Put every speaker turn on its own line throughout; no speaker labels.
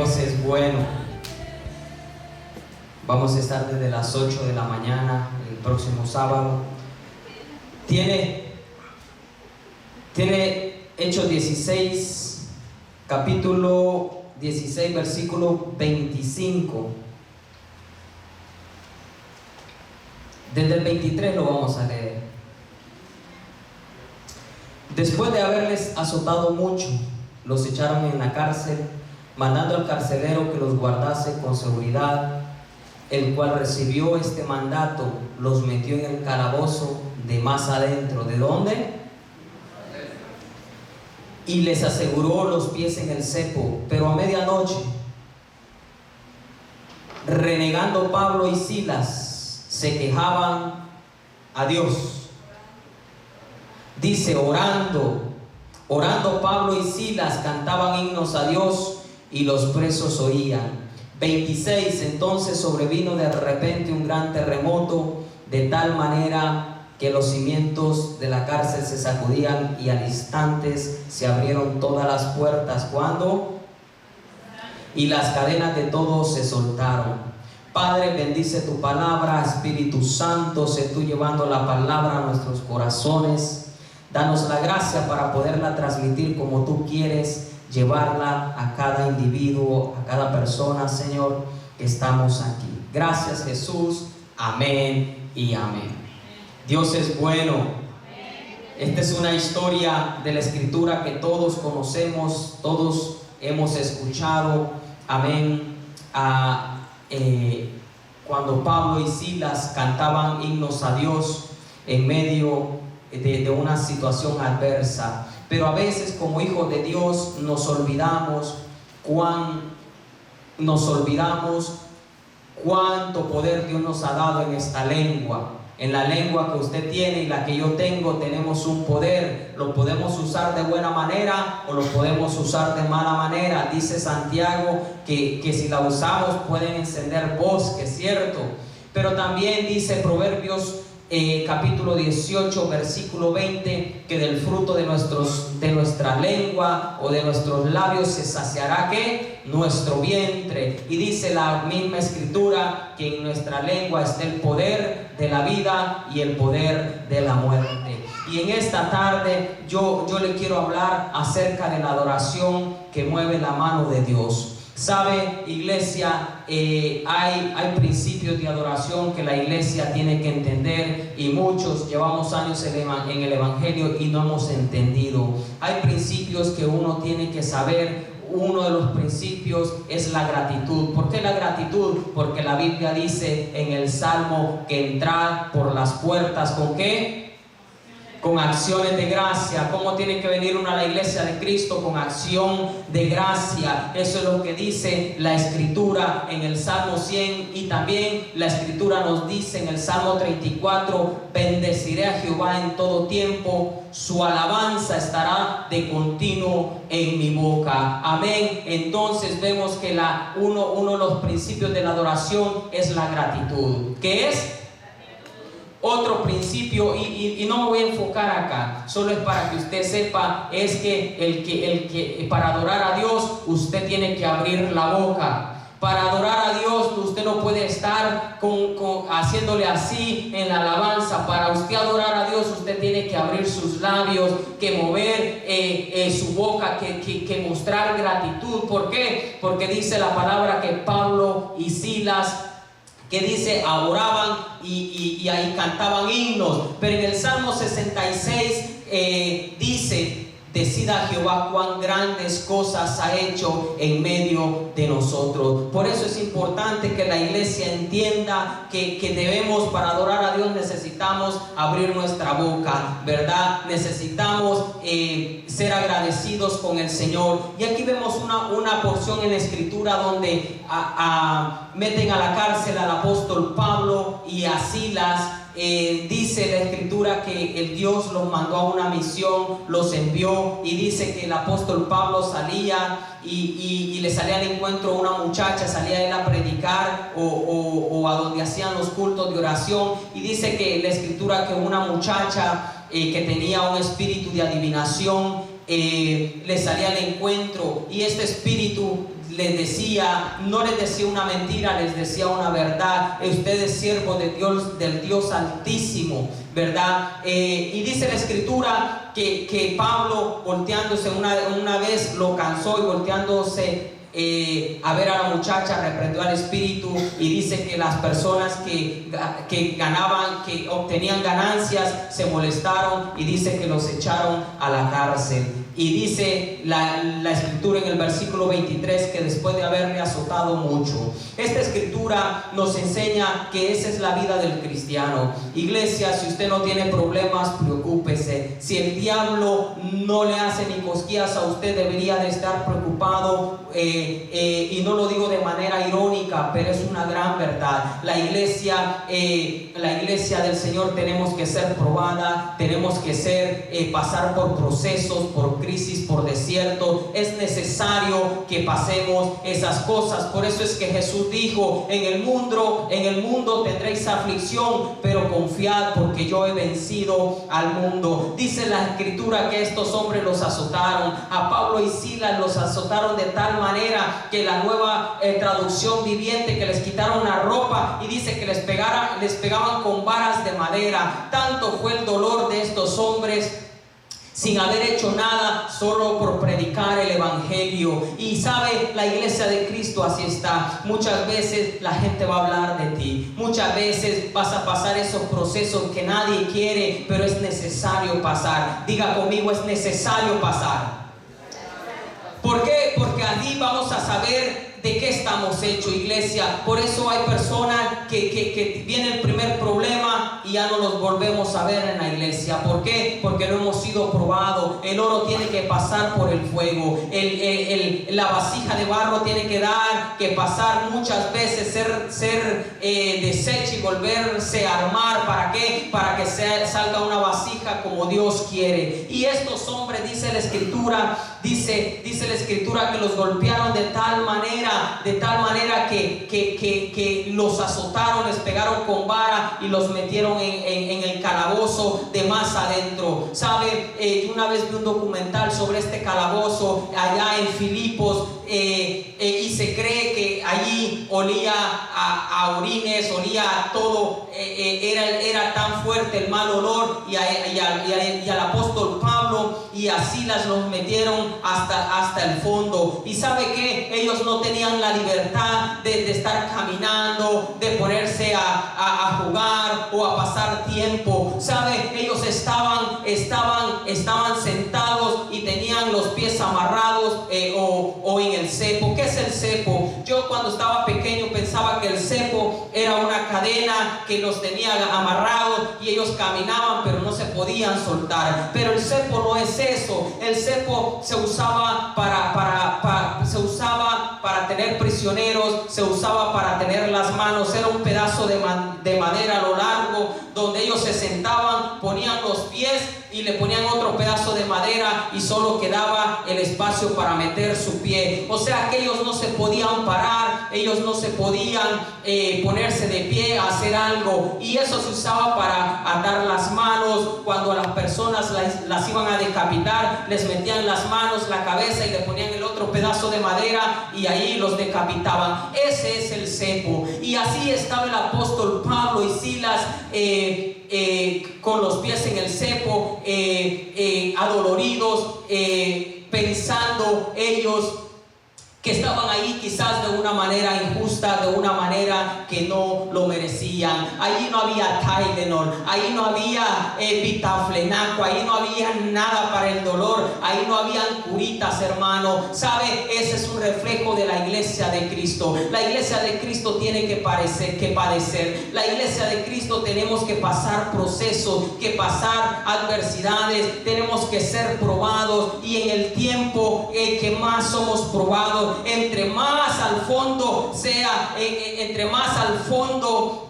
Dios es bueno. Vamos a estar desde las 8 de la mañana el próximo sábado. Tiene Hechos 16, capítulo 16, versículo 25. Desde el 23 lo vamos a leer. Después de haberles azotado mucho, los echaron en la cárcel, mandando al carcelero que los guardase con seguridad, el cual recibió este mandato, los metió en el calabozo de más adentro. ¿De dónde? Y les aseguró los pies en el cepo. Pero a medianoche, renegando Pablo y Silas, se quejaban a Dios. Dice, orando Pablo y Silas cantaban himnos a Dios y los presos oían. 26. Entonces sobrevino de repente un gran terremoto, de tal manera que los cimientos de la cárcel se sacudían y al instante se abrieron todas las puertas. ¿Cuándo? Y las cadenas de todos se soltaron. Padre, bendice tu palabra. Espíritu Santo, sé tú llevando la palabra a nuestros corazones. Danos la gracia para poderla transmitir como tú quieres llevarla a cada individuo, a cada persona, Señor, que estamos aquí. Gracias, Jesús. Amén y amén. Dios es bueno. Esta es una historia de la Escritura que todos conocemos, todos hemos escuchado. Amén. Cuando Pablo y Silas cantaban himnos a Dios en medio de una situación adversa. Pero a veces como hijos de Dios nos olvidamos cuánto poder Dios nos ha dado en esta lengua. En la lengua que usted tiene y la que yo tengo tenemos un poder. Lo podemos usar de buena manera o lo podemos usar de mala manera. Dice Santiago que si la usamos pueden encender bosques, ¿cierto? Pero también dice Proverbios capítulo 18, versículo 20, que del fruto de nuestra lengua o de nuestros labios se saciará ¿qué? Nuestro vientre. Y dice la misma Escritura que en nuestra lengua está el poder de la vida y el poder de la muerte. Y en esta tarde yo le quiero hablar acerca de la adoración que mueve la mano de Dios. Sabe, iglesia, hay principios de adoración que la iglesia tiene que entender, y muchos llevamos años en el Evangelio y no hemos entendido. Hay principios que uno tiene que saber. Uno de los principios es la gratitud. ¿Por qué la gratitud? Porque la Biblia dice en el Salmo que entrad por las puertas ¿con qué? Con acciones de gracia. ¿Cómo tiene que venir uno a la iglesia de Cristo? Con acción de gracia. Eso es lo que dice la Escritura en el Salmo 100, y también la Escritura nos dice en el Salmo 34: bendeciré a Jehová en todo tiempo, su alabanza estará de continuo en mi boca. Amén. Entonces vemos que uno de los principios de la adoración es la gratitud. ¿Qué es? Otro principio, y no me voy a enfocar acá, solo es para que usted sepa, es que el que para adorar a Dios usted tiene que abrir la boca. Para adorar a Dios usted no puede estar haciéndole así en la alabanza. Para usted adorar a Dios usted tiene que abrir sus labios, que mover su boca, que mostrar gratitud. ¿Por qué? Porque dice la palabra que Pablo y Silas, que dice, adoraban y ahí cantaban himnos. Pero en el Salmo 66 dice: decid a Jehová cuán grandes cosas ha hecho en medio de nosotros. Por eso es importante que la iglesia entienda que debemos, para adorar a Dios, necesitamos abrir nuestra boca, ¿verdad? Necesitamos ser agradecidos con el Señor. Y aquí vemos una porción en la Escritura donde meten a la cárcel al apóstol Pablo y a Silas. Dice la Escritura que el Dios los mandó a una misión, los envió, y dice que el apóstol Pablo salía y le salía al encuentro una muchacha, salía él a predicar o a donde hacían los cultos de oración, y dice que la Escritura que una muchacha que tenía un espíritu de adivinación le salía al encuentro, y este espíritu les decía, no les decía una mentira, les decía una verdad. Usted es siervo de Dios, del Dios Altísimo, ¿verdad? Y dice la Escritura que Pablo, volteándose una vez, lo cansó y volteándose a ver a la muchacha, reprendió al espíritu, y dice que las personas que ganaban, que obtenían ganancias, se molestaron, y dice que los echaron a la cárcel. Y dice la Escritura en el versículo 23 que después de haberle azotado mucho. Esta Escritura nos enseña que esa es la vida del cristiano. Iglesia, si usted no tiene problemas, preocúpese. Si el diablo no le hace ni cosquillas a usted, debería de estar preocupado, y no lo digo de manera irónica, pero es una gran verdad. La iglesia del Señor tenemos que ser probada, tenemos que pasar por procesos, por crisis, por desierto. Es necesario que pasemos esas cosas. Por eso es que Jesús dijo: en el mundo tendréis aflicción, pero confiad, porque yo he vencido al mundo. Dice la Escritura que estos hombres los azotaron. A Pablo y Silas los azotaron de tal manera que la Nueva Traducción Viviente, que les quitaron la ropa, y dice que les pegaban con varas de madera. Tanto fue el dolor de estos hombres, sin haber hecho nada, solo por predicar el evangelio. Y sabe, la iglesia de Cristo así está. Muchas veces la gente va a hablar de ti, muchas veces vas a pasar esos procesos que nadie quiere, pero es necesario pasar. Diga conmigo: es necesario pasar. ¿Por qué? Porque allí vamos a saber de qué estamos hechos, iglesia. Por eso hay personas que viene el primer problema y ya no los volvemos a ver en la iglesia. ¿Por qué? Porque no hemos sido probados. El oro tiene que pasar por el fuego. La vasija de barro tiene que pasar muchas veces, ser deshecha y volverse a armar. ¿Para qué? Para que salga una vasija como Dios quiere. Y estos hombres, dice la Escritura, que los golpearon de tal manera que los azotaron, les pegaron con vara y los metieron en el calabozo de más adentro. ¿Sabe? Yo una vez vi un documental sobre este calabozo allá en Filipos, y se cree que allí olía a orines, olía a todo, era tan fuerte el mal olor, y al apóstol Pablo y a Silas los metieron hasta el fondo. Y ¿sabe qué? Ellos no tenían la libertad de estar caminando, de ponerse a jugar o a pasar tiempo. ¿Sabe? Ellos estaban sentados y tenían los pies amarrados, o en el cepo. ¿Qué es el cepo? Yo cuando estaba pequeño pensaba que el cepo era una cadena que los tenía amarrados y ellos caminaban, pero no se podían soltar. Pero el cepo no es eso. El cepo se usaba para tener prisioneros, se usaba para tener las manos. Era un pedazo de madera a lo largo, donde ellos se sentaban, ponían los pies y le ponían otro pedazo de madera, y solo quedaba el espacio para meter su pie. O sea que ellos no se podían parar, ellos no se podían ponerse de pie a hacer algo. Y eso se usaba para atar las manos. Cuando a las personas las iban a decapitar, les metían las manos, la cabeza, y le ponían el otro pedazo de madera, y ahí los decapitaban. Ese es el cepo. Y así estaba el apóstol Pablo y Silas, con los pies en el cepo, adoloridos, pensando ellos que estaban ahí quizás de una manera injusta, de una manera que no lo merecían. Allí no había Tylenol, ahí no había Vitaflenaco, ahí no había nada para el dolor, ahí no habían curitas, hermano. ¿Sabe? Ese es un reflejo de la iglesia de Cristo. La iglesia de Cristo tiene que padecer. La iglesia de Cristo tenemos que pasar procesos, que pasar adversidades, tenemos que ser probados, y en el tiempo que más somos probados, entre más al fondo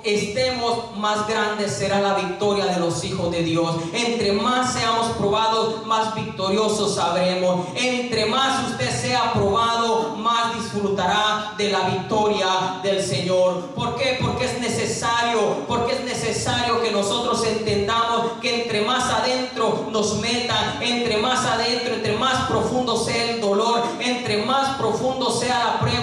estemos, más grande será la victoria de los hijos de Dios. Entre más seamos probados, más victoriosos sabremos. Entre más usted sea probado, más disfrutará de la victoria del Señor. ¿Por qué? Porque es necesario que nosotros entendamos que entre más adentro nos metan, entre más adentro, entre más profundo sea el dolor, entre más profundo sea la prueba,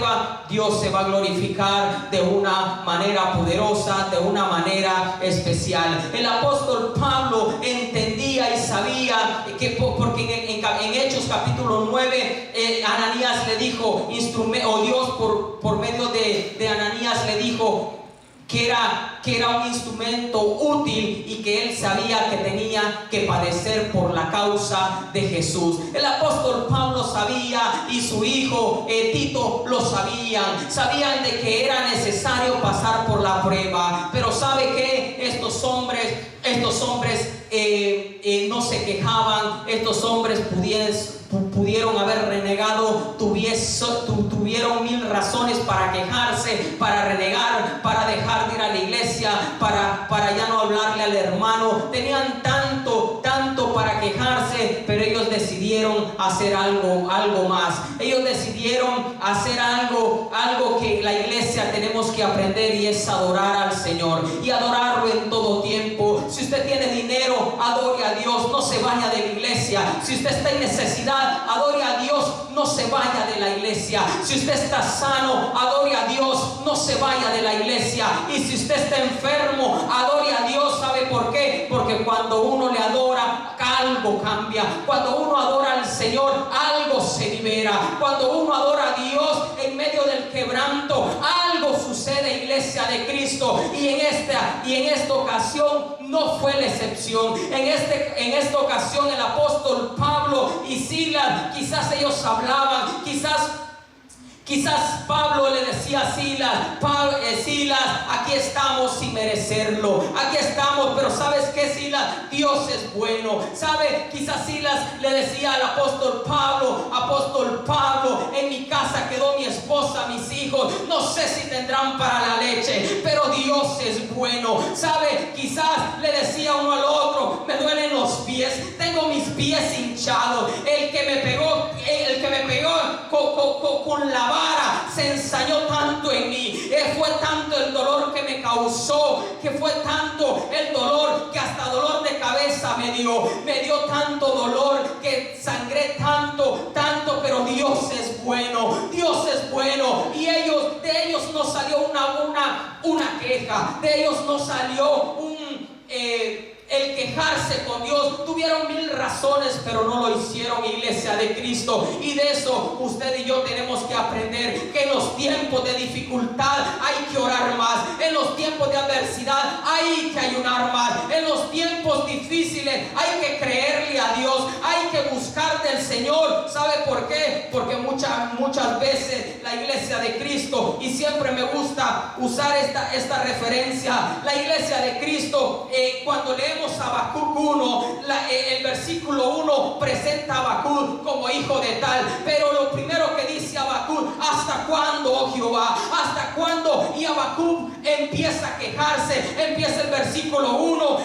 Dios se va a glorificar de una manera poderosa, de una manera especial. El apóstol Pablo entendía y sabía que, porque en Hechos capítulo 9, Ananías le dijo, o Dios por medio de Ananías le dijo que era un instrumento útil y que él sabía que tenía que padecer por la causa de Jesús. El apóstol Pablo sabía, y su hijo Tito lo sabían de que era necesario pasar por la prueba. Pero ¿sabe qué? Estos hombres no se quejaban. Estos hombres pudieron haber renegado, tuvieron 1000 razones para quejarse, para renegar, para dejar de ir a la iglesia, para ya no hablarle al hermano. Tenían tanto para quejarse, pero ellos decidieron hacer algo más. Ellos decidieron hacer algo que la iglesia tenemos que aprender, y es adorar al Señor, y adorarlo en todo tiempo. Si usted tiene dinero, adore a Dios, no se vaya de la iglesia. Si usted está en necesidad, adore a Dios, no se vaya de la iglesia. Si usted está sano, adore a Dios, no se vaya de la iglesia. Y si usted está enfermo, adore a Dios. ¿Sabe por qué? Porque cuando uno le adora, algo cambia. Cuando uno adora al Señor, algo se libera. Cuando uno adora a Dios en medio del quebranto, algo sucede, iglesia de Cristo. Y en esta ocasión no fue la excepción. En esta ocasión el apóstol Pablo y Silas, quizás ellos hablaban, Quizás Pablo le decía a Silas, aquí estamos sin merecerlo, aquí estamos, pero ¿sabes qué, Silas? Dios es bueno. ¿Sabe? Quizás Silas le decía al apóstol Pablo, en mi casa quedó mi esposa, mis hijos, no sé si tendrán para la leche, pero Dios es bueno. ¿Sabe? Quizás le decía uno al otro, me duelen los pies, tengo mis pies hinchados, el que me pegó con la vara se ensañó tanto en mí, fue tanto el dolor que me causó, que fue tanto el dolor que hasta dolor de cabeza me dio tanto dolor que sangré tanto, pero Dios es bueno, y de ellos no salió una queja, de ellos no salió el quejarse con Dios. Tuvieron 1000 razones, pero no lo hicieron, iglesia de Cristo. Y de eso usted y yo tenemos que aprender, que en los tiempos de dificultad hay que orar más, en los tiempos de adversidad hay que ayunar más, en los tiempos difíciles hay que creerle a Dios, hay que buscar del Señor. ¿Sabe por qué? Porque muchas veces la iglesia de Cristo, y siempre me gusta usar esta referencia, la iglesia de Cristo, cuando leemos Habacuc 1, el versículo 1 presenta a Habacuc como hijo de tal, pero lo primero que dice Habacuc, ¿hasta cuándo, oh Jehová? ¿Hasta cuándo? Y Habacuc empieza a quejarse. Empieza el versículo 1,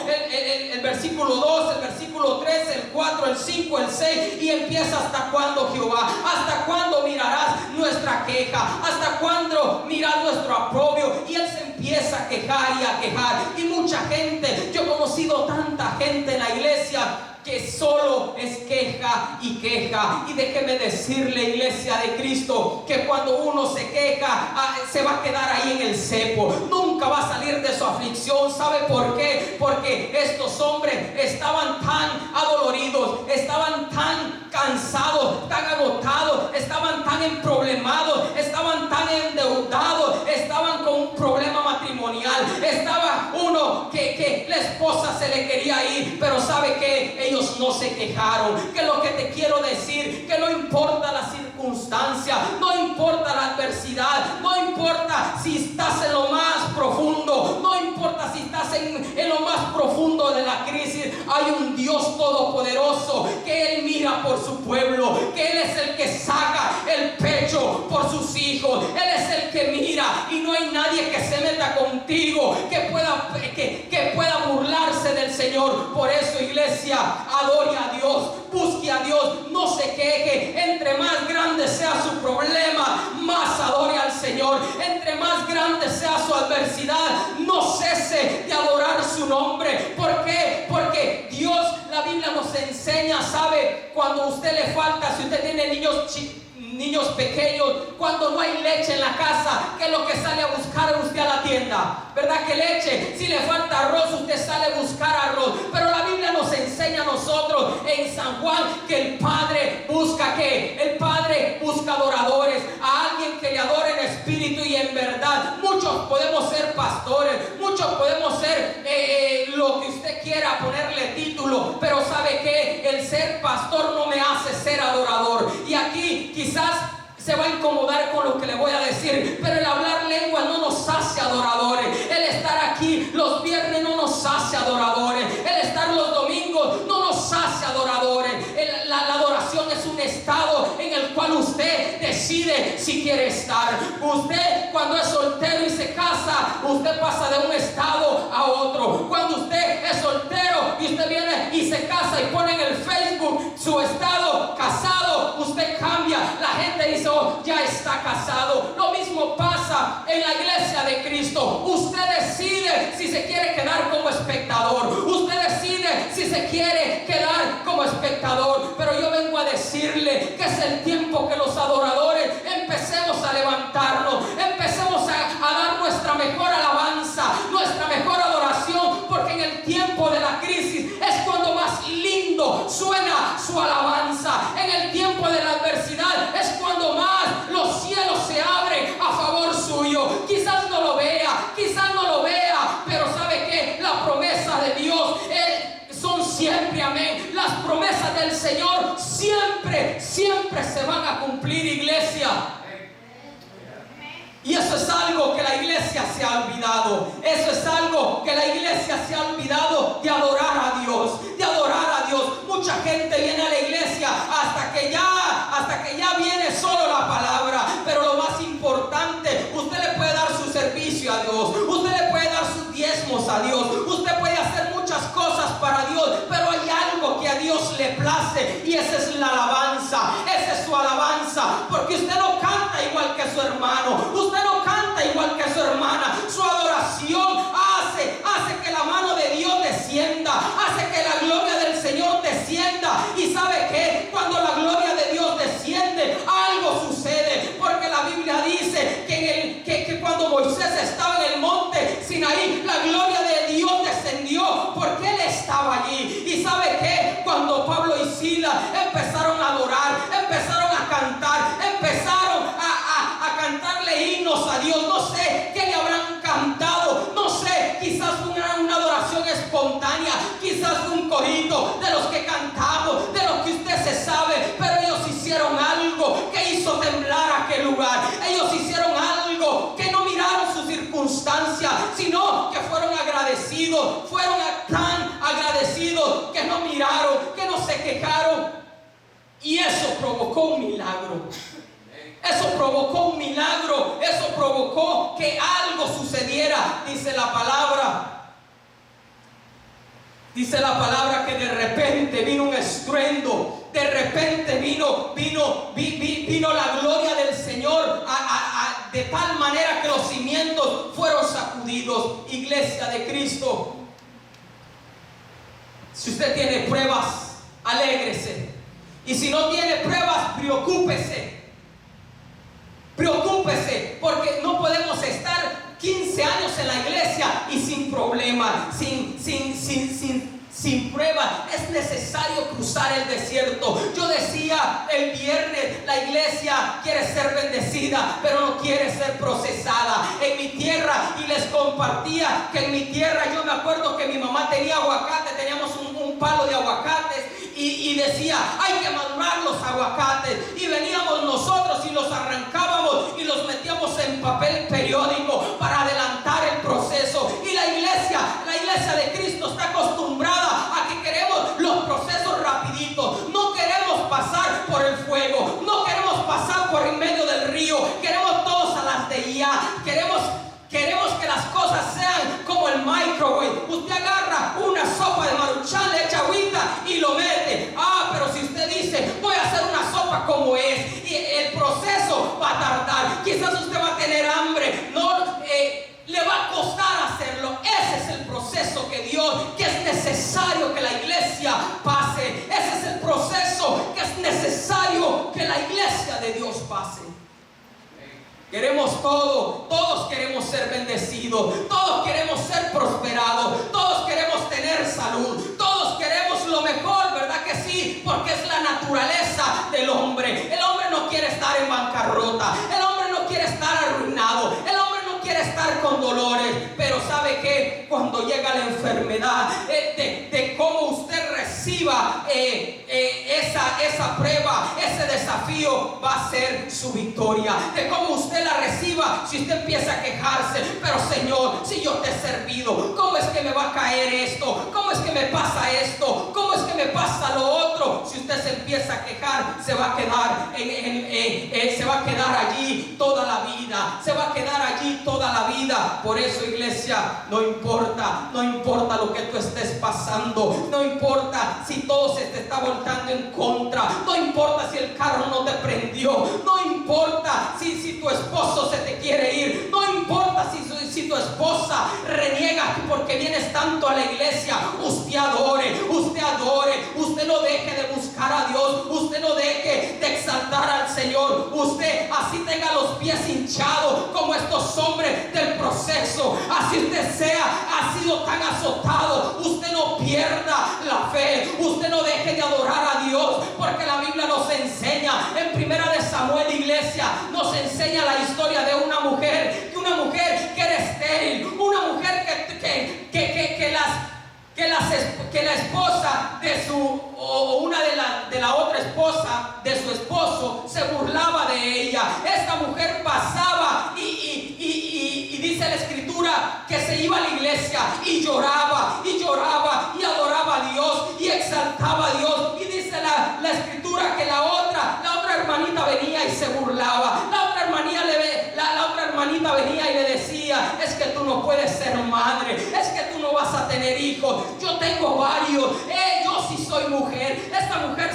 el versículo 2, el versículo 3, el 4, el 5, el 6, y empieza: ¿hasta cuándo, Jehová? ¿Hasta cuándo mirarás nuestra queja? ¿Hasta cuándo mirarás nuestro aprobio? Y él se empieza a quejar y a quejar. Y mucha gente, yo he conocido tanta gente en la iglesia que solo es queja y queja. Y déjeme decirle, iglesia de Cristo, que cuando uno se queja, se va a quedar ahí en el cepo, nunca va a salir de su aflicción. ¿Sabe por qué? Porque estos hombres estaban tan adoloridos, estaban tan cansados, tan agotados, estaban tan emproblemados, estaban tan endeudados, estaban con un problema matrimonial, estaba uno que la esposa se le quería ir, pero ¿sabe qué? Ellos no se quejaron. Que lo que te quiero decir, que no importa la circunstancia, no importa la adversidad, no importa si estás en lo más profundo, no importa si estás en lo más profundo de la crisis, hay un Dios todopoderoso que Él mira por su pueblo, que Él es el que saca el pecho por sus hijos, Él es el que mira, y no hay nadie que se meta contigo que pueda burlarse del Señor. Por eso, iglesia, adore a Dios, busque a Dios, no se queje. Entre más grande sea su problema, más adore al Señor. Entre más grande sea su adversidad, no cese de adorar su nombre. ¿Por qué? Porque Dios, la Biblia nos enseña, ¿sabe? Cuando a usted le falta, si usted tiene niños pequeños, cuando no hay leche en la casa, ¿qué es lo que sale a buscar usted a la tienda? ¿Verdad que leche? Si le falta arroz, usted sale a buscar arroz. Pero la Biblia nos enseña a nosotros en San Juan que el Padre busca ¿qué? El Padre busca adoradores, a alguien que le adore en espíritu y en verdad. Muchos podemos ser pastores, muchos podemos ser lo que usted quiera, ponerle título, pero ¿sabe qué? El ser pastor no me hace ser adorador. Y aquí quizás se va a incomodar con lo que le voy a decir, pero el hablar lengua no nos hace adoradores. El estar aquí los viernes no nos hace adoradores. El estar los domingos no nos hace adoradores. La adoración es un estado en el cual usted decide si quiere estar. Usted cuando es soltero y se casa, usted pasa de un estado a otro. Cuando usted es soltero y usted viene y se casa y pone en el Facebook su estado casado, usted cambia. La gente dice, oh, ya está casado. Lo mismo pasa en la iglesia de Cristo. Usted decide si se quiere quedar como espectador. Usted decide si se quiere quedar como espectador. Pero yo vengo a decirle que es el tiempo que los adoradores empecemos a levantarnos, empecemos a dar nuestra mejor alabanza, nuestra mejor adoración, porque en el tiempo de la crisis es cuando más lindo suena su alabanza. En el tiempo de la adversidad es cuando más los cielos se abren a favor suyo. Quizás no lo vea, pero ¿sabe qué? La promesa de Dios son siempre amén. Las promesas del Señor siempre se van a cumplir, iglesia. Y eso es algo que la iglesia se ha olvidado. Eso es algo que la iglesia se ha olvidado, de adorar a Dios, de adorar a Dios. Mucha gente viene a la iglesia hasta que ya viene solo la palabra. Pero lo más importante, usted le puede dar su servicio a Dios, usted le puede dar sus diezmos a Dios, usted puede hacer muchas cosas para Dios, pero hay algo que a Dios le place, y esa es la alabanza. Esa es su alabanza, porque usted no canta igual que su hermano, usted no canta igual que su hermana. Su adoración hace que la mano de Dios descienda, hace que la gloria del Señor descienda. Y ¿sabe qué? Cuando la gloria de Dios desciende, algo sucede, porque la Biblia dice que cuando Moisés estaba en el monte Sinaí, la gloria de Dios descendió porque él estaba allí. Y ¿sabe qué? Cuando Pablo y Silas empezaron a adorar, empezaron a cantar, empezaron a cantarle himnos a Dios. No sé qué le habrán cantado, no sé, quizás fue una adoración espontánea, quizás fue un corito de los que cantamos, de los que usted se sabe, pero ellos hicieron algo que hizo temblar aquel lugar. Ellos hicieron algo que no miraron sus circunstancias, sino que fueron agradecidos, fueron tan agradecidos que no miraron, que no se quejaron, y eso provocó un milagro. Eso provocó un milagro, eso provocó que algo sucediera. Dice la palabra que de repente vino un estruendo, de repente vino la gloria del Señor de tal manera que los cimientos fueron sacudidos. Iglesia de Cristo, si usted tiene pruebas, alégrese, y si no tiene pruebas, preocúpese, porque no podemos estar 15 años en la iglesia y sin problema, sin prueba. Es necesario cruzar el desierto. Yo decía el viernes, la iglesia quiere ser bendecida, pero no quiere ser procesada. En mi tierra, y les compartía que en mi tierra, yo me acuerdo que mi mamá tenía aguacate, teníamos un palo de aguacates, y decía, hay que madurar los aguacates, y veníamos nosotros y los arrancábamos y los metíamos en papel periódico para adelantar el proceso. Y la iglesia de Cristo está acostumbrada a que queremos los procesos rapiditos. No queremos pasar por el fuego, no queremos pasar por en medio del río, queremos todos a las de ya. Queremos que las cosas sean como el microwave. Usted agarra una sopa de Maruchan, le echa agüita y lo mete. Pero si usted dice, voy a hacer una sopa como es, y el proceso va a tardar, quizás usted va a tener hambre, le va a costar hacerlo. Ese es el proceso que es necesario que la iglesia pase. Ese es el proceso que es necesario que la iglesia de Dios pase. todo. Todos queremos ser bendecidos, todos queremos ser prosperados, todos queremos tener salud, todos queremos lo mejor, ¿verdad que sí? Porque es la naturaleza del hombre. El hombre no quiere estar en bancarrota, el hombre no quiere estar arruinado, el hombre no quiere estar con dolores. Pero ¿sabe qué? Cuando llega la enfermedad, de cómo usted reciba esa prueba, ese desafío, va a ser su victoria. De cómo usted la reciba, si usted empieza a quejarse, pero Señor, si yo te he servido, ¿cómo es que me va a caer esto? ¿Cómo es que me pasa esto? ¿Cómo es que me pasa lo otro? Si usted se empieza a quejar, se va a quedar se va a quedar allí toda la vida, se va a quedar allí toda la vida. Por eso, iglesia, no importa lo que tú estés pasando, no importa si todo se te está voltando en contra, no importa si el carro no te prendió, no importa si tu esposo se te quiere ir, no importa si tu esposa reniega porque vienes tanto a la iglesia. Usted adore, usted no deje de buscar a Dios, usted no deje de exaltar al Señor. Usted así tenga los pies hinchados como estos hombres del proceso, así usted ha sido tan azotado, usted no pierda la fe, usted no deje de adorar a Dios, porque la Biblia nos enseña en Primera de Samuel, iglesia, nos enseña la historia de una mujer que era estéril, una mujer que la esposa de la otra esposa de su esposo se burlaba de ella. Esta mujer pasaba y dice la escritura que se iba a la iglesia y lloraba y adoraba a Dios y exaltaba a Dios. Y dice la escritura que la otra hermanita venía y se burlaba. La otra hermanita venía y le decía: es que tú no puedes ser madre, es que tú no vas a tener hijos, yo tengo varios, yo sí soy mujer. Esta mujer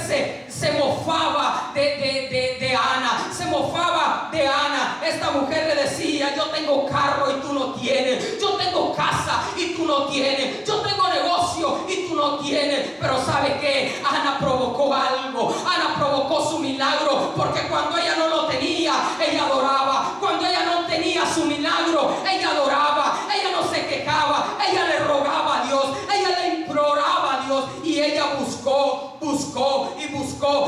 se mofaba de Ana, se mofaba de Ana. Esta mujer le decía: yo tengo carro y tú no tienes, yo tengo casa y tú no tienes, yo tengo negocio y tú no tienes. Pero ¿sabe qué? Ana provocó algo, Ana provocó su milagro, porque cuando ella no lo tenía, ella adoraba. Cuando ella no tenía su milagro, ella adoraba, ella no se quejaba, ella le rogaba a Dios, ella le imploraba a Dios, y ella buscó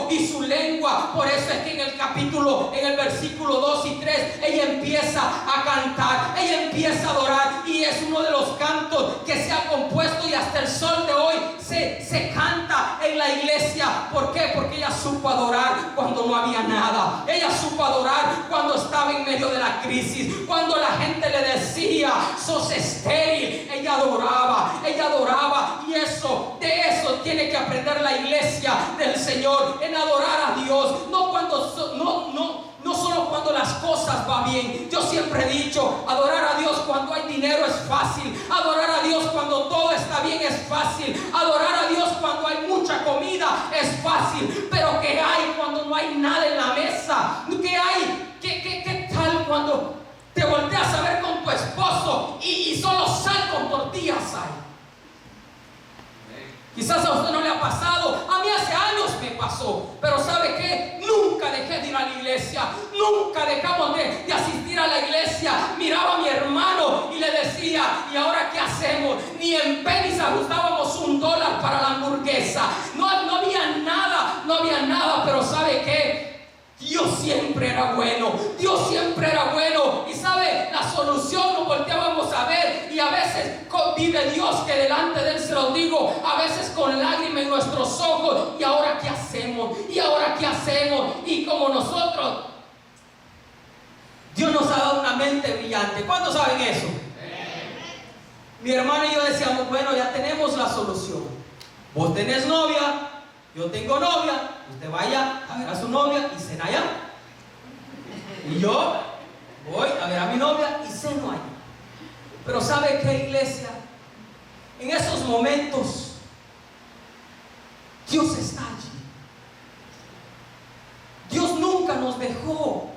y su lengua. Por eso es que en el versículo 2 y 3 ella empieza a cantar, ella empieza a adorar, y es uno de los cantos que se ha compuesto y hasta el sol de hoy se canta en la iglesia. ¿Por qué? Porque ella supo adorar cuando no había nada, ella supo adorar cuando estaba en medio de la crisis, cuando la gente le decía: sos estéril. Ella adoraba, y de eso tiene que aprender la iglesia del Señor, en adorar a Dios, no solo cuando las cosas van bien. Yo siempre he dicho: adorar a Dios cuando hay dinero es fácil, adorar a Dios cuando todo está bien es fácil, adorar a Dios cuando hay mucha comida es fácil, pero ¿qué hay cuando no hay nada en la mesa? ¿Qué hay? ¿Qué tal cuando te volteas a ver con tu esposo y solo sal con tortillas hay? Quizás a usted no le ha pasado, a mí hace años me pasó, pero ¿sabe qué? Nunca dejé de ir a la iglesia, nunca dejamos de asistir a la iglesia. Miraba a mi hermano y le decía: ¿y ahora qué hacemos? Ni en pennies ajustábamos $1 para la hamburguesa, no había nada, pero ¿sabe qué? Dios siempre era bueno, y sabe, la solución nos volteábamos a ver, y a veces vive Dios que delante de Él, se lo digo, a veces con lágrimas en nuestros ojos. ¿Y ahora qué hacemos? Y como nosotros, Dios nos ha dado una mente brillante. ¿Cuántos saben eso? Mi hermano y yo decíamos: bueno, ya tenemos la solución. Vos tenés novia, yo tengo novia, usted vaya a ver a su novia y cena allá, y yo voy a ver a mi novia y ceno allá. Pero ¿sabe qué, iglesia? En esos momentos Dios está allí. Dios nunca nos dejó,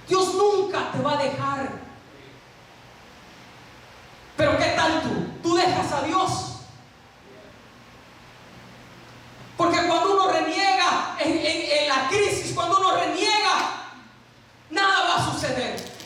Dios nunca te va a dejar. Pero ¿qué tal tú? ¿Tú dejas a Dios? Porque cuando uno reniega en la crisis, cuando uno reniega, nada va a suceder.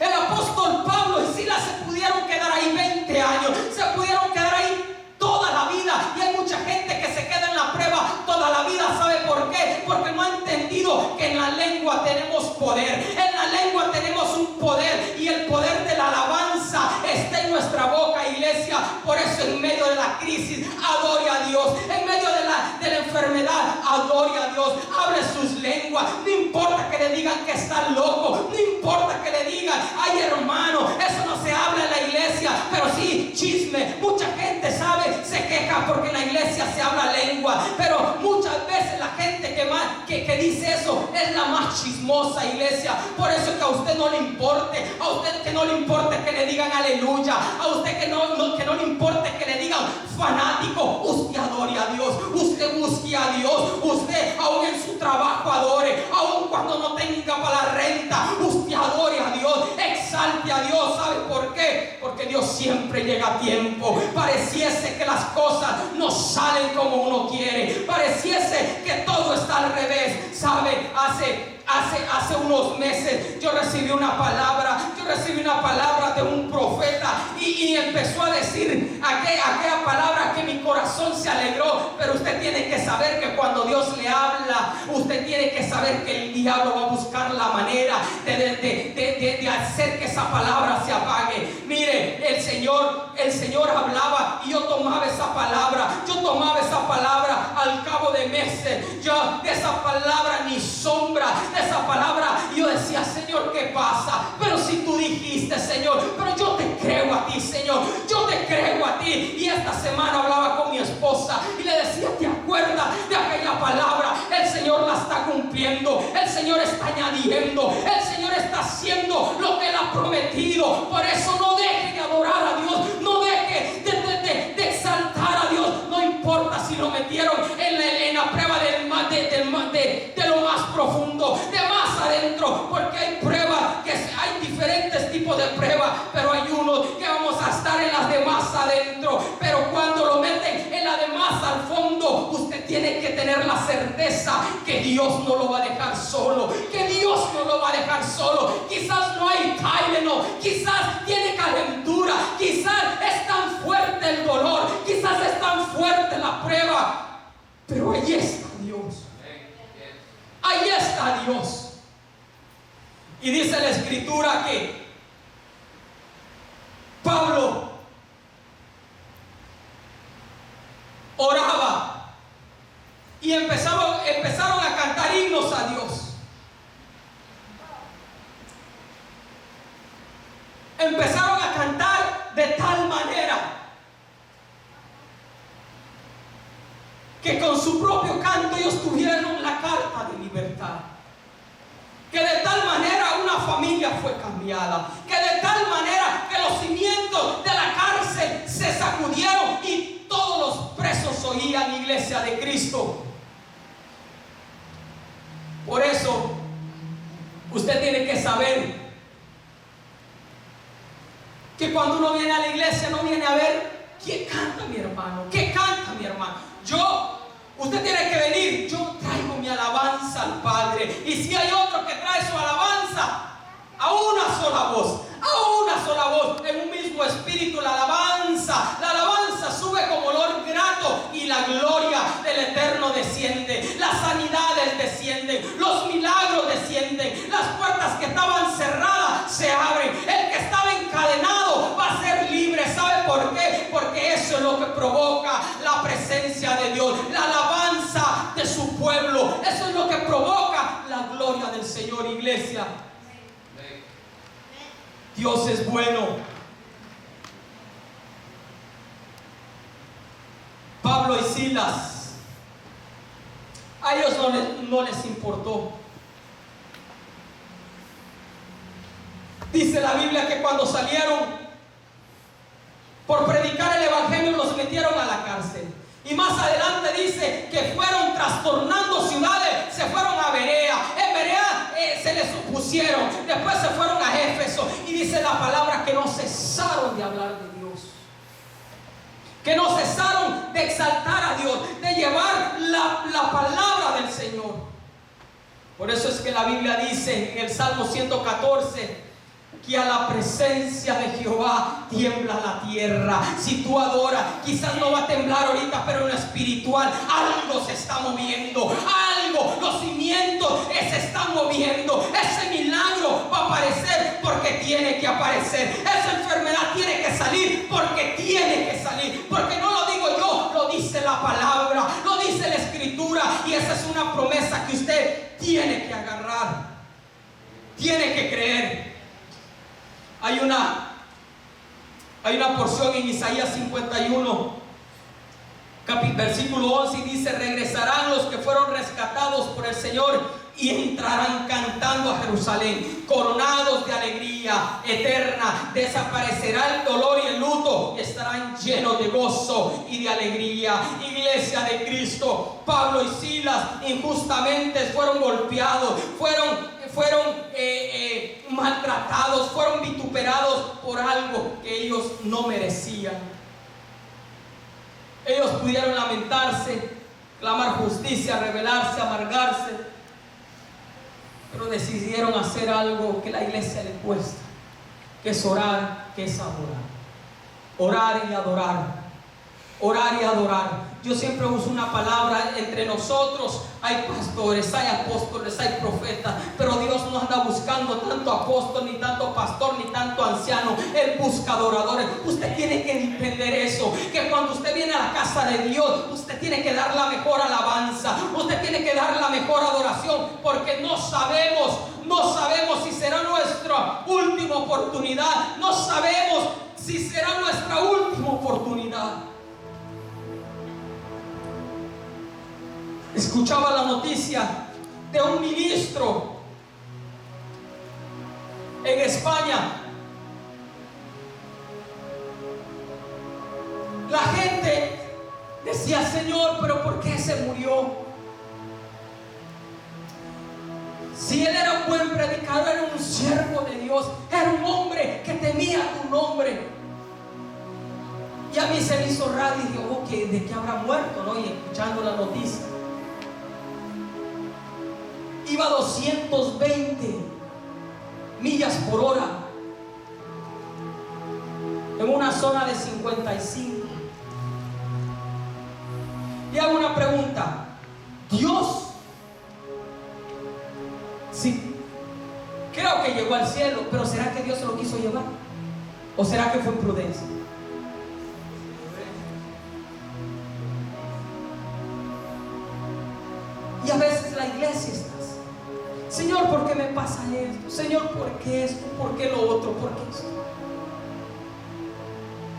Por eso en medio de la crisis, adore a Dios. En medio de la enfermedad, adore a Dios. Abre sus lenguas. No importa que le digan que está loco. No importa que le digan, ay hermano, eso no se habla en la iglesia. Pero sí, chisme. Mucha gente sabe, se queja porque en la iglesia se habla lengua. Pero muchas veces la gente que dice eso es la más chismosa, iglesia. Por eso que a usted no le importe. A usted que no le importe que le digan aleluya. A usted que no le importe que le digan fanático. Usted adore a Dios. Usted busque a Dios. Usted aún en su trabajo adore. Aún cuando no tenga para la renta, usted adore a Dios. Exalte a Dios. ¿Sabe por qué? Porque Dios siempre llega a tiempo. Pareciese que las cosas no salen como uno quiere. Pareciese que todo está al revés. ¿Sabe? Hace unos meses yo recibí una palabra de un profeta y empezó a decir aquella palabra que mi corazón se alegró. Pero usted tiene que saber que cuando Dios le habla, usted tiene que saber que el diablo va a buscar la manera de hacer que esa palabra se apague. Mire, el Señor hablaba y yo tomaba esa palabra al cabo de meses. Yo de esa palabra ni sombra, de esa palabra yo decía, Señor, ¿qué pasa? Pero si tú dijiste, Señor, pero yo te creo a ti, Señor, yo te creo a ti. Y esta semana hablaba con mi esposa y le decía, ¿te acuerdas de aquella palabra? El Señor la está cumpliendo, el Señor está añadiendo, el Señor está haciendo lo que Él ha prometido. Por eso no deje de adorar a Dios, no deje de exaltar a Dios. No importa si lo metieron en la prueba de lo más profundo, de más adentro, porque hay pruebas, hay diferentes tipos de pruebas, pero hay unos que vamos a estar en las de más adentro. Pero cuando lo meten en la de más al fondo, usted tiene que tener la certeza que Dios no lo va a dejar solo, que Dios no lo va a dejar solo. Quizás no hay Tylenol, quizás tiene calentura, quizás es tan fuerte el dolor, quizás es tan fuerte la prueba, pero ahí está Dios. Ahí está Dios. Y dice la escritura que Pablo oraba y empezaron a cantar himnos a Dios. Empezaron a cantar de tal manera que con su propio canto ellos tuvieron la carta de libertad. Que de tal manera una familia fue cambiada. Que de tal manera que los cimientos de la cárcel se sacudieron y todos los presos oían, iglesia de Cristo. Por eso usted tiene que saber que cuando uno viene a la iglesia no viene a ver quién canta mi hermano, qué canta mi hermano. Usted tiene que venir, yo traigo mi alabanza al Padre. Y si hay otro que trae su alabanza a una sola voz, en un mismo espíritu, la alabanza sube como olor grato y la gloria del Eterno desciende. Las sanidades descienden, los milagros descienden, las puertas que estaban cerradas se abren, el que estaba encadenado va a ser libre. ¿Sabe por qué? Porque eso es lo que provoca la presencia de Dios, la alabanza de su pueblo. Eso es lo que provoca la gloria del Señor, iglesia. Dios es bueno. Pablo y Silas, a ellos no les importó. Dice la Biblia que cuando salieron por predicar el evangelio los metieron a la cárcel. Y más adelante dice que fueron trastornando ciudades, se fueron a Berea. En Berea se les opusieron, después se fueron a Éfeso. Y dice la palabra que no cesaron de hablar de Dios, que no cesaron de exaltar a Dios, de llevar la palabra del Señor. Por eso es que la Biblia dice en el Salmo 114 que a la presencia de Jehová tiembla la tierra. Si tú adoras, quizás no va a temblar ahorita, pero en lo espiritual algo se está moviendo, algo, los cimientos se están moviendo. Ese milagro va a aparecer porque tiene que aparecer. Esa enfermedad tiene que salir porque tiene que salir. Porque no lo digo yo, lo dice la palabra, lo dice la Escritura. Y esa es una promesa que usted tiene que agarrar, tiene que creer. Hay una porción en Isaías 51, versículo 11, y dice: regresarán los que fueron rescatados por el Señor y entrarán cantando a Jerusalén, coronados de alegría eterna. Desaparecerá el dolor y el luto y estarán llenos de gozo y de alegría. Iglesia de Cristo, Pablo y Silas injustamente fueron golpeados, fueron maltratados, fueron vituperados por algo que ellos no merecían. Ellos pudieron lamentarse, clamar justicia, rebelarse, amargarse, pero decidieron hacer algo que a la iglesia le cuesta, que es orar, que es adorar. Orar y adorar. Orar y adorar. Yo siempre uso una palabra: entre nosotros hay pastores, hay apóstoles, hay profetas, pero Dios no anda buscando tanto apóstol, ni tanto pastor, ni tanto anciano. Él busca adoradores. Usted tiene que entender eso, que cuando usted viene a la casa de Dios, usted tiene que dar la mejor alabanza, usted tiene que dar la mejor adoración, porque no sabemos si será nuestra última oportunidad. No sabemos si será nuestra última oportunidad. Escuchaba la noticia de un ministro en España. La gente decía: Señor, pero ¿por qué se murió? Si él era un buen predicador, era un siervo de Dios, era un hombre que temía tu nombre. Y a mí se me hizo raro y dije: ok, ¿de qué habrá muerto? ¿No? Y escuchando la noticia, iba a 220 millas por hora en una zona de 55. Y hago una pregunta: Dios, sí, creo que llegó al cielo, pero ¿será que Dios se lo quiso llevar? ¿O será que fue imprudencia? Y a veces la iglesia está: Señor, ¿por qué me pasa esto? Señor, ¿por qué esto? ¿Por qué lo otro? ¿Por qué esto?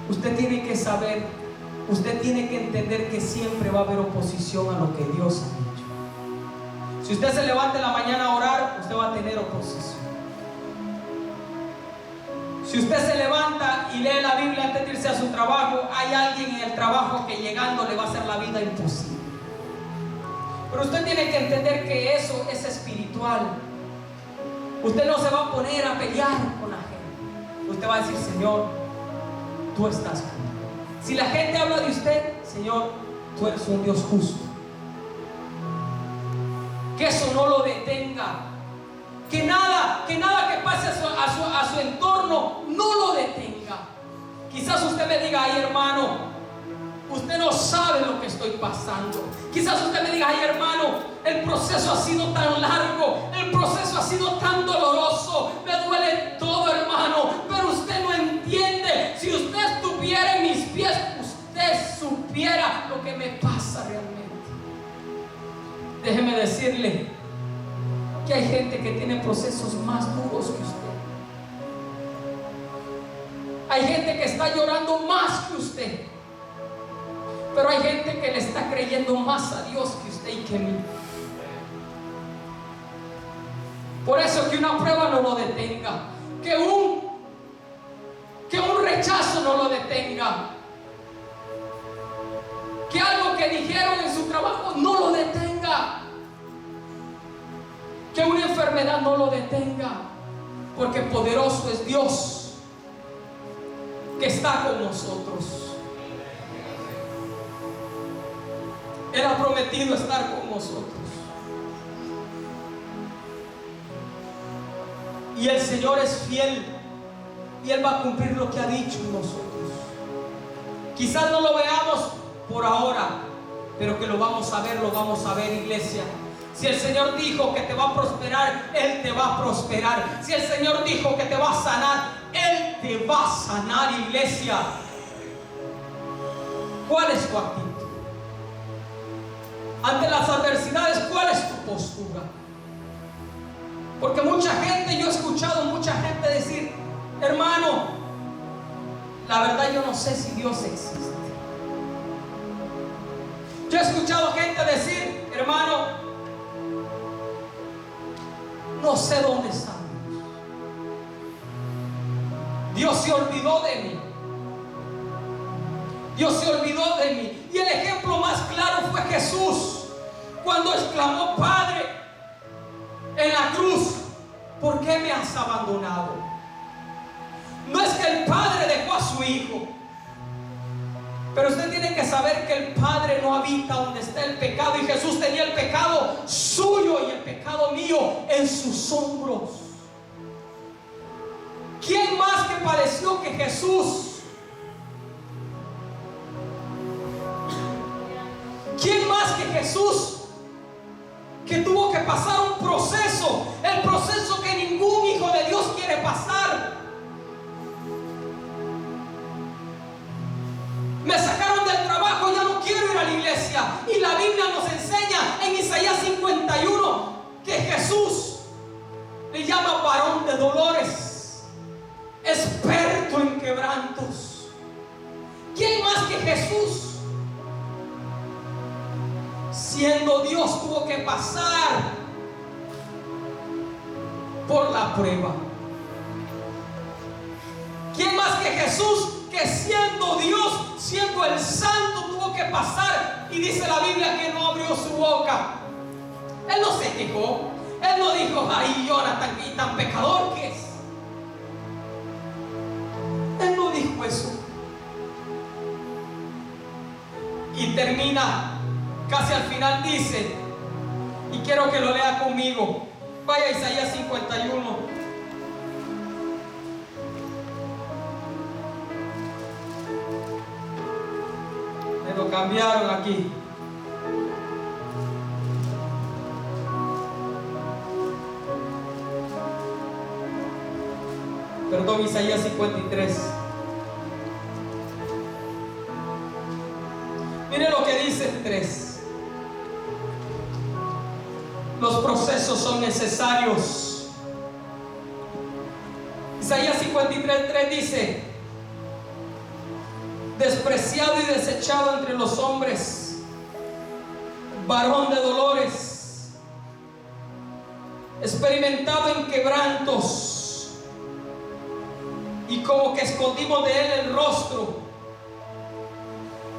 Usted tiene que saber, usted tiene que entender que siempre va a haber oposición a lo que Dios ha dicho. Si usted se levanta en la mañana a orar, usted va a tener oposición. Si usted se levanta y lee la Biblia antes de irse a su trabajo, hay alguien en el trabajo que llegando le va a hacer la vida imposible. Pero usted tiene que entender que eso es espiritual. Usted no se va a poner a pelear con la gente. Usted va a decir: Señor, tú estás conmigo. Si la gente habla de usted, Señor, tú eres un Dios justo. Que eso no lo detenga. Que nada que pase a su entorno no lo detenga. Quizás usted me diga: ay, hermano, usted no sabe lo que estoy pasando. Quizás usted me diga: ay, hermano, el proceso ha sido tan largo, el proceso ha sido tan doloroso, me duele todo, hermano. Pero usted no entiende. Si usted estuviera en mis pies, usted supiera lo que me pasa realmente. Déjeme decirle que hay gente que tiene procesos más duros que usted. Hay gente que está llorando más que usted. Pero hay gente que le está creyendo más a Dios que usted y que a mí. Por eso que una prueba no lo detenga, que un rechazo no lo detenga, que algo que dijeron en su trabajo no lo detenga, que una enfermedad no lo detenga, porque poderoso es Dios que está con nosotros. Él ha prometido estar con nosotros. Y el Señor es fiel. Y Él va a cumplir lo que ha dicho en nosotros. Quizás no lo veamos por ahora, pero que lo vamos a ver, iglesia. Si el Señor dijo que te va a prosperar, Él te va a prosperar. Si el Señor dijo que te va a sanar, Él te va a sanar, iglesia. ¿Cuál es tu actitud? Ante las adversidades, ¿cuál es tu postura? Porque mucha gente, yo he escuchado mucha gente decir: hermano, la verdad yo no sé si Dios existe. Yo he escuchado gente decir: hermano, no sé dónde está Dios. Dios se olvidó de mí. Dios se olvidó de mí. Y el ejemplo más claro fue Jesús, cuando exclamó: Padre, en la cruz, ¿por qué me has abandonado? No es que el Padre dejó a su Hijo, pero usted tiene que saber que el Padre no habita donde está el pecado, y Jesús tenía el pecado suyo y el pecado mío en sus hombros. ¿Quién más que padeció que Jesús? ¿Quién más que Jesús, que tuvo que pasar un proceso, el proceso que ningún hijo de Dios quiere pasar? Me sacaron del trabajo, ya no quiero ir a la iglesia. Y la Biblia nos enseña en Isaías 51 que Jesús le llama varón de dolores, experto en quebrantos. ¿Quién más que Jesús, siendo Dios, tuvo que pasar por la prueba? ¿Quién más que Jesús, que siendo Dios, siendo el Santo, tuvo que pasar? Y dice la Biblia que no abrió su boca. Él no se quejó. Él no dijo: ay, Jonathan, y tan pecador que es. Él no dijo eso. Y termina, casi al final dice, y quiero que lo lea conmigo, vaya a Isaías 51. Me lo cambiaron aquí. Perdón, Isaías 53. Mire lo que dice el 3. Los procesos son necesarios. Isaías 53:3 dice: despreciado y desechado entre los hombres, varón de dolores, experimentado en quebrantos, y como que escondimos de él el rostro.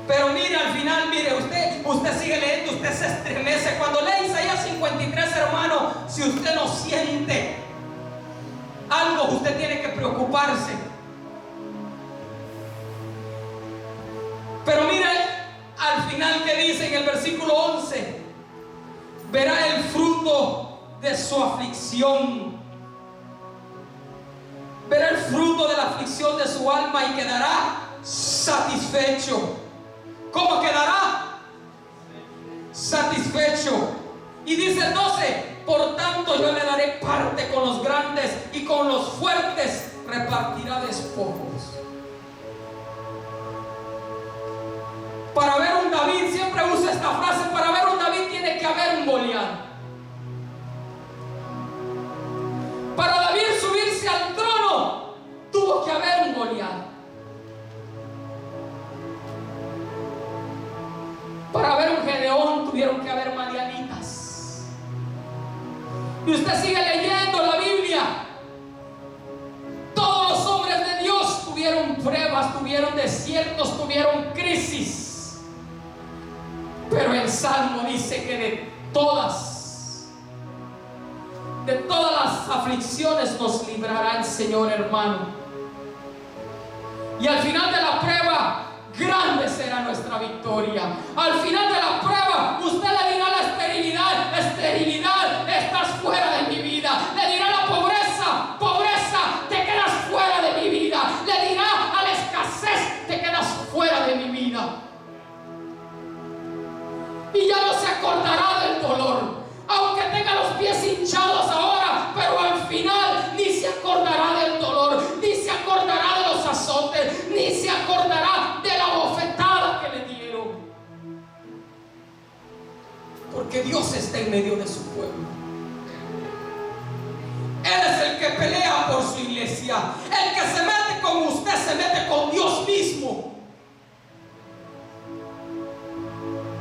Pero mire, al final, mire, usted sigue leyendo, usted se estremece cuando lee Isaías 53, hermano. Si usted no siente algo, usted tiene que preocuparse. Pero mire al final que dice en el versículo 11: verá el fruto de su aflicción, verá el fruto de la aflicción de su alma y quedará satisfecho. ¿Cómo quedará? Satisfecho. Y dice el 12: por tanto yo le daré parte con los grandes, y con los fuertes repartirá despojos. Para ver un David, siempre usa esta frase: para ver un David tiene que haber un Goliat. Para David subirse al trono, tuvo que haber un Goliat. Para ver un Gedeón, tuvieron que haber madianitas. Y usted sigue leyendo la Biblia. Todos los hombres de Dios tuvieron pruebas, tuvieron desiertos, tuvieron crisis. Pero el Salmo dice que de todas las aflicciones nos librará el Señor, hermano. Y al final de la prueba, grande será nuestra victoria. Al final de la prueba, usted le dirá a la esterilidad: esterilidad, estás fuera de mi vida. Le dirá a la pobreza: pobreza, te quedas fuera de mi vida. Le dirá a la escasez: te quedas fuera de mi vida. Y ya no se acordará del dolor. Aunque Dios está en medio de su pueblo. Él es el que pelea por su iglesia. El que se mete con usted se mete con Dios mismo.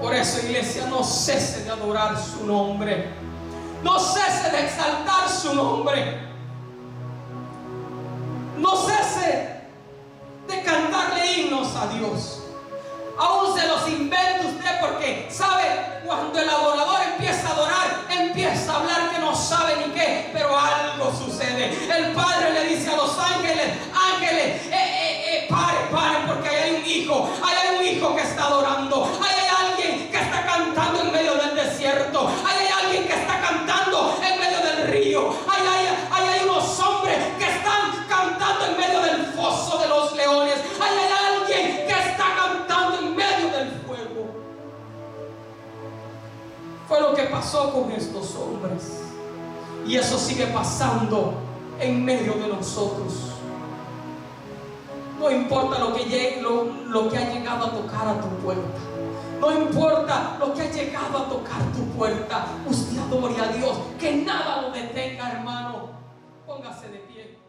Por eso, iglesia, no cese de adorar su nombre. No cese de exaltar su nombre. No cese de cantarle himnos a Dios. Aún se los inventa usted, porque sabe, cuando el adorador empieza a adorar, empieza a hablar que no sabe ni qué, pero algo sucede. El Padre le dice a los ángeles: ángeles, paren, porque ahí hay un hijo. Ahí hay un hijo que está adorando. Ahí hay alguien que está cantando en medio del desierto. Ahí hay alguien que está cantando en medio del río. Ahí hay unos hombres que están cantando en medio del foso de los leones. Ahí hay alguien que está cantando en medio del fuego. Fue lo que pasó con estos hombres, y eso sigue pasando en medio de nosotros. No importa lo que ha llegado a tocar a tu puerta. No importa lo que ha llegado a tocar tu puerta. Usted adore a Dios. Que nada lo detenga, hermano. Póngase de pie.